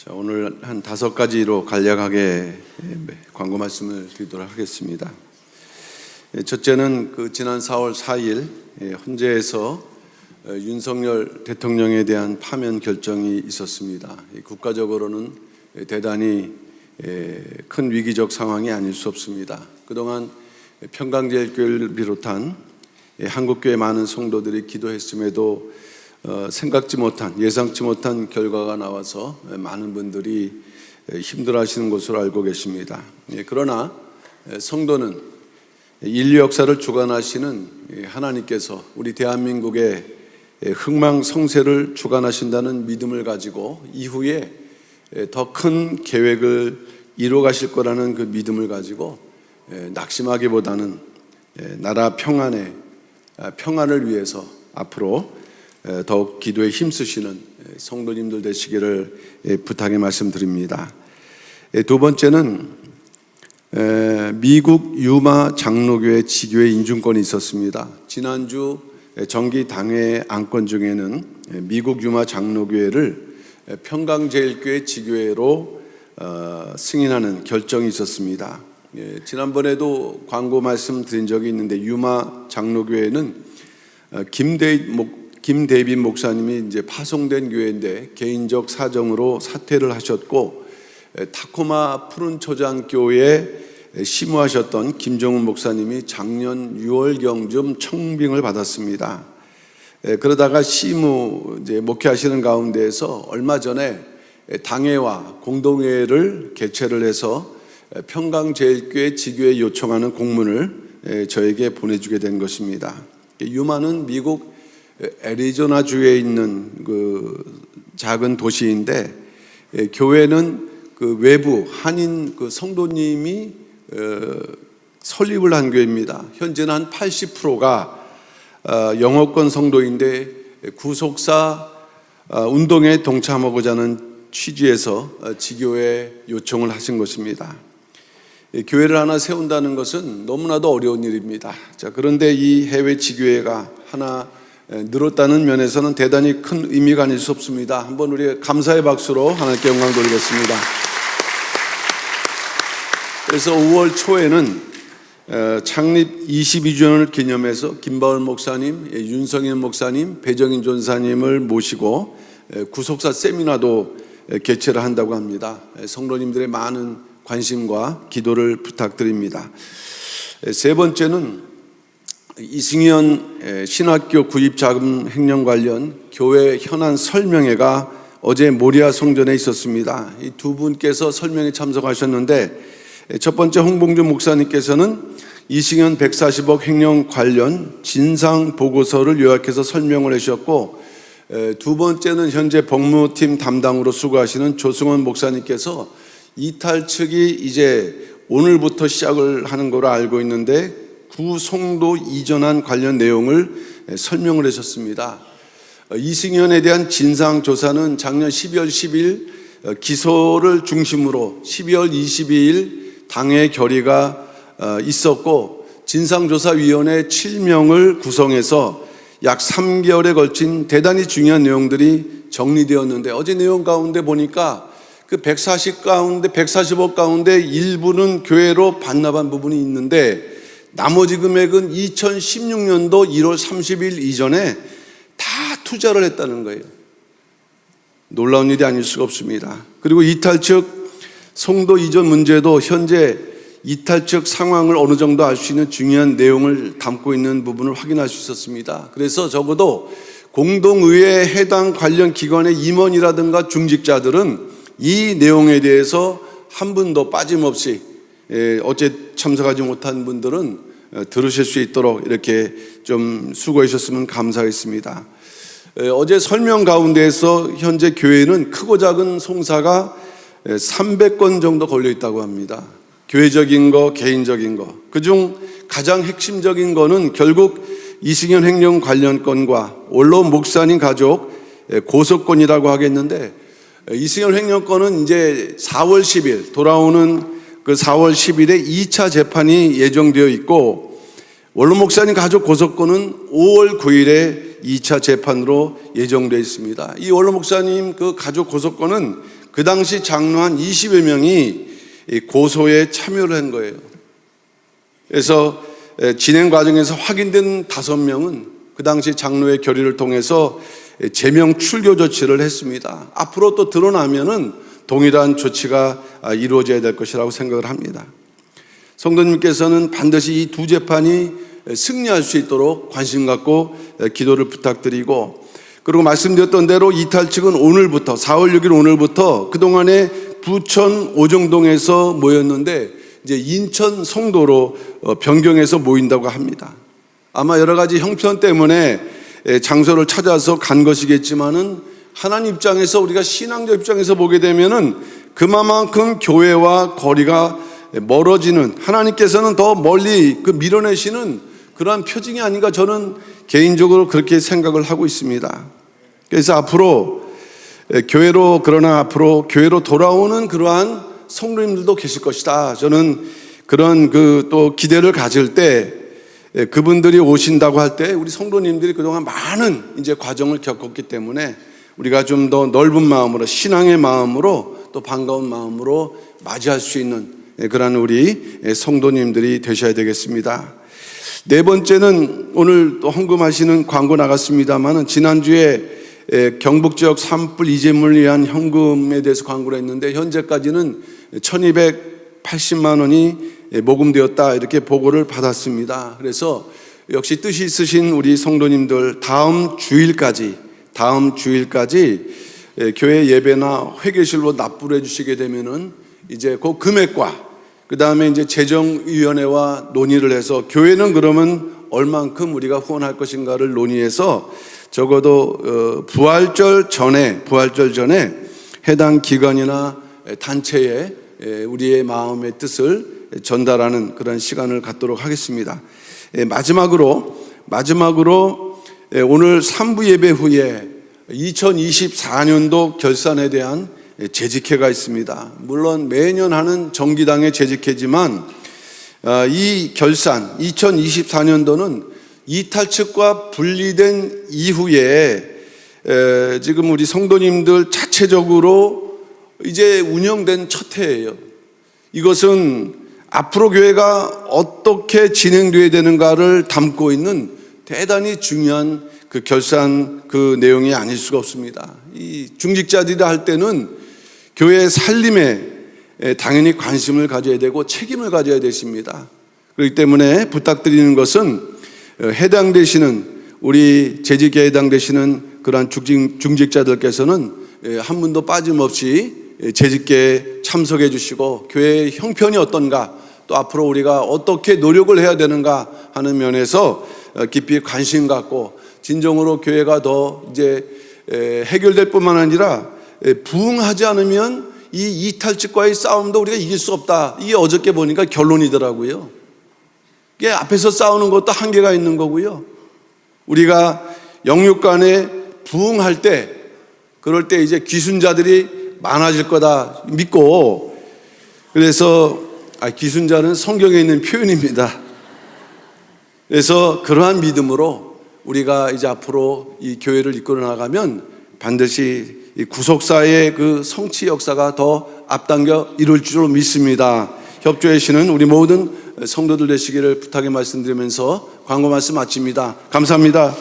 자, 오늘 한 5가지로 간략하게 광고 말씀을 드리도록 하겠습니다. 첫째는 지난 4월 4일 헌재에서 윤석열 대통령에 대한 파면 결정이 있었습니다. 국가적으로는 대단히 큰 위기적 상황이 아닐 수 없습니다. 그동안 평강제일교회를 비롯한 한국교회 많은 성도들이 기도했음에도 예상치 못한 결과가 나와서 많은 분들이 힘들어하시는 것으로 알고 계십니다. 그러나 성도는 인류 역사를 주관하시는 하나님께서 우리 대한민국의 흥망성쇠를 주관하신다는 믿음을 가지고 이후에 더 큰 계획을 이루어 가실 거라는 그 믿음을 가지고 낙심하기보다는 나라 평안을 위해서 앞으로 더욱 기도에 힘쓰시는 성도님들 되시기를 부탁의 말씀드립니다. 두 번째는 미국 유마 장로교회 지교회 인준권이 있었습니다. 지난주 정기 당회 안건 중에는 미국 유마 장로교회를 평강제일교회 지교회로 승인하는 결정이 있었습니다. 지난번에도 광고 말씀드린 적이 있는데 유마 장로교회는 김대빈 목사님이 이제 파송된 교회인데 개인적 사정으로 사퇴를 하셨고 타코마 푸른초장교회에 심우하셨던 김정훈 목사님이 작년 6월경쯤 청빙을 받았습니다. 그러다가 목회하시는 가운데에서 얼마 전에 당회와 공동회를 개최를 해서 평강제일교회 지교회 요청하는 공문을 저에게 보내주게 된 것입니다. 유마는 미국 애리조나주에 있는 작은 도시인데 교회는 외부 한인 성도님이 설립을 한 교회입니다. 현재는 한 80%가 영어권 성도인데 구속사 운동에 동참하고자 하는 취지에서 지교회 요청을 하신 것입니다. 교회를 하나 세운다는 것은 너무나도 어려운 일입니다. 그런데 이 해외 지교회가 하나 늘었다는 면에서는 대단히 큰 의미가 아닐 수 없습니다. 한번 우리 감사의 박수로 하나님께 영광 돌리겠습니다. 그래서 5월 초에는 창립 22주년을 기념해서 김바울 목사님, 윤성일 목사님, 배정인 전사님을 모시고 구속사 세미나도 개최를 한다고 합니다. 성도님들의 많은 관심과 기도를 부탁드립니다. 세 번째는 이승현 신학교 구입자금 횡령 관련 교회 현안 설명회가 어제 모리아 성전에 있었습니다. 이 두 분께서 설명에 참석하셨는데 첫 번째 홍봉주 목사님께서는 이승현 140억 횡령 관련 진상 보고서를 요약해서 설명을 해주셨고 두 번째는 현재 법무팀 담당으로 수고하시는 조승원 목사님께서 이탈 측이 이제 오늘부터 시작을 하는 걸로 알고 있는데 구송도 이전한 관련 내용을 설명을 하셨습니다. 이승현에 대한 진상조사는 작년 12월 10일 기소를 중심으로 12월 22일 당회 결의가 있었고 진상조사위원회 7명을 구성해서 약 3개월에 걸친 대단히 중요한 내용들이 정리되었는데 어제 내용 가운데 보니까 그 140억 가운데 일부는 교회로 반납한 부분이 있는데 나머지 금액은 2016년도 1월 30일 이전에 다 투자를 했다는 거예요. 놀라운 일이 아닐 수가 없습니다. 그리고 이탈 측 송도 이전 문제도 현재 이탈 측 상황을 어느 정도 알 수 있는 중요한 내용을 담고 있는 부분을 확인할 수 있었습니다. 그래서 적어도 공동의회 해당 관련 기관의 임원이라든가 중직자들은 이 내용에 대해서 한 분도 빠짐없이 어제 참석하지 못한 분들은 들으실 수 있도록 이렇게 좀 수고해 주셨으면 감사하겠습니다. 어제 설명 가운데에서 현재 교회는 크고 작은 송사가 300건 정도 걸려 있다고 합니다. 교회적인 거, 개인적인 거. 그중 가장 핵심적인 거는 결국 이승현 횡령 관련 건과 원로 목사님 가족 고소건이라고 하겠는데 이승현 횡령건은 이제 4월 10일 돌아오는 그 4월 10일에 2차 재판이 예정되어 있고 원로 목사님 가족 고소건은 5월 9일에 2차 재판으로 예정되어 있습니다. 이 원로 목사님 그 가족 고소건은 그 당시 장로 한 20여 명이 고소에 참여를 한 거예요. 그래서 진행 과정에서 확인된 5명은 그 당시 장로의 결의를 통해서 제명 출교 조치를 했습니다. 앞으로 또 드러나면은 동일한 조치가 이루어져야 될 것이라고 생각을 합니다. 성도님께서는 반드시 이 두 재판이 승리할 수 있도록 관심 갖고 기도를 부탁드리고, 그리고 말씀드렸던 대로 이탈 측은 오늘부터 4월 6일 오늘부터 그동안에 부천 오정동에서 모였는데 이제 인천 송도로 변경해서 모인다고 합니다. 아마 여러 가지 형편 때문에 장소를 찾아서 간 것이겠지만은 하나님 입장에서, 우리가 신앙적 입장에서 보게 되면은 그만큼 교회와 거리가 멀어지는, 하나님께서는 더 멀리 밀어내시는 그러한 표징이 아닌가, 저는 개인적으로 그렇게 생각을 하고 있습니다. 그래서 앞으로 교회로 돌아오는 그러한 성도님들도 계실 것이다. 저는 그런 또 기대를 가질 때, 그분들이 오신다고 할 때 우리 성도님들이 그동안 많은 이제 과정을 겪었기 때문에 우리가 좀 더 넓은 마음으로, 신앙의 마음으로, 또 반가운 마음으로 맞이할 수 있는 그런 우리 성도님들이 되셔야 되겠습니다. 네 번째는, 오늘 또 헌금하시는 광고 나갔습니다만은 지난주에 경북 지역 산불 이재물을 위한 현금에 대해서 광고를 했는데 현재까지는 1280만 원이 모금되었다, 이렇게 보고를 받았습니다. 그래서 역시 뜻이 있으신 우리 성도님들, 다음 주일까지 교회 예배나 회계실로 납부를 해주시게 되면은 이제 그 금액과 그 다음에 이제 재정위원회와 논의를 해서 교회는 그러면 얼만큼 우리가 후원할 것인가를 논의해서 적어도 부활절 전에 해당 기관이나 단체에 우리의 마음의 뜻을 전달하는 그런 시간을 갖도록 하겠습니다. 마지막으로 오늘 3부 예배 후에 2024년도 결산에 대한 재직회가 있습니다. 물론 매년 하는 정기당의 재직회지만 이 결산 2024년도는 이탈 측과 분리된 이후에 지금 우리 성도님들 자체적으로 이제 운영된 첫 해예요. 이것은 앞으로 교회가 어떻게 진행되어야 되는가를 담고 있는 대단히 중요한 그 결산 그 내용이 아닐 수가 없습니다. 이 중직자들이 할 때는 교회 살림에 당연히 관심을 가져야 되고 책임을 가져야 되십니다. 그렇기 때문에 부탁드리는 것은 해당되시는, 우리 재직에 해당되시는 그러한 중직자들께서는 한 분도 빠짐없이 재직에 참석해 주시고 교회의 형편이 어떤가, 또 앞으로 우리가 어떻게 노력을 해야 되는가 하는 면에서 깊이 관심 갖고 진정으로 교회가 더 이제 해결될 뿐만 아니라 부응하지 않으면 이 이탈측과의 싸움도 우리가 이길 수 없다. 이게 어저께 보니까 결론이더라고요. 이게 앞에서 싸우는 것도 한계가 있는 거고요. 우리가 영육간에 부응할 때, 그럴 때 이제 귀순자들이 많아질 거다 믿고, 그래서 귀순자는 성경에 있는 표현입니다. 그래서 그러한 믿음으로 우리가 이제 앞으로 이 교회를 이끌어 나가면 반드시 이 구속사의 그 성취 역사가 더 앞당겨 이룰 줄 믿습니다. 협조해 주시는 우리 모든 성도들 되시기를 부탁의 말씀드리면서 광고 말씀 마칩니다. 감사합니다.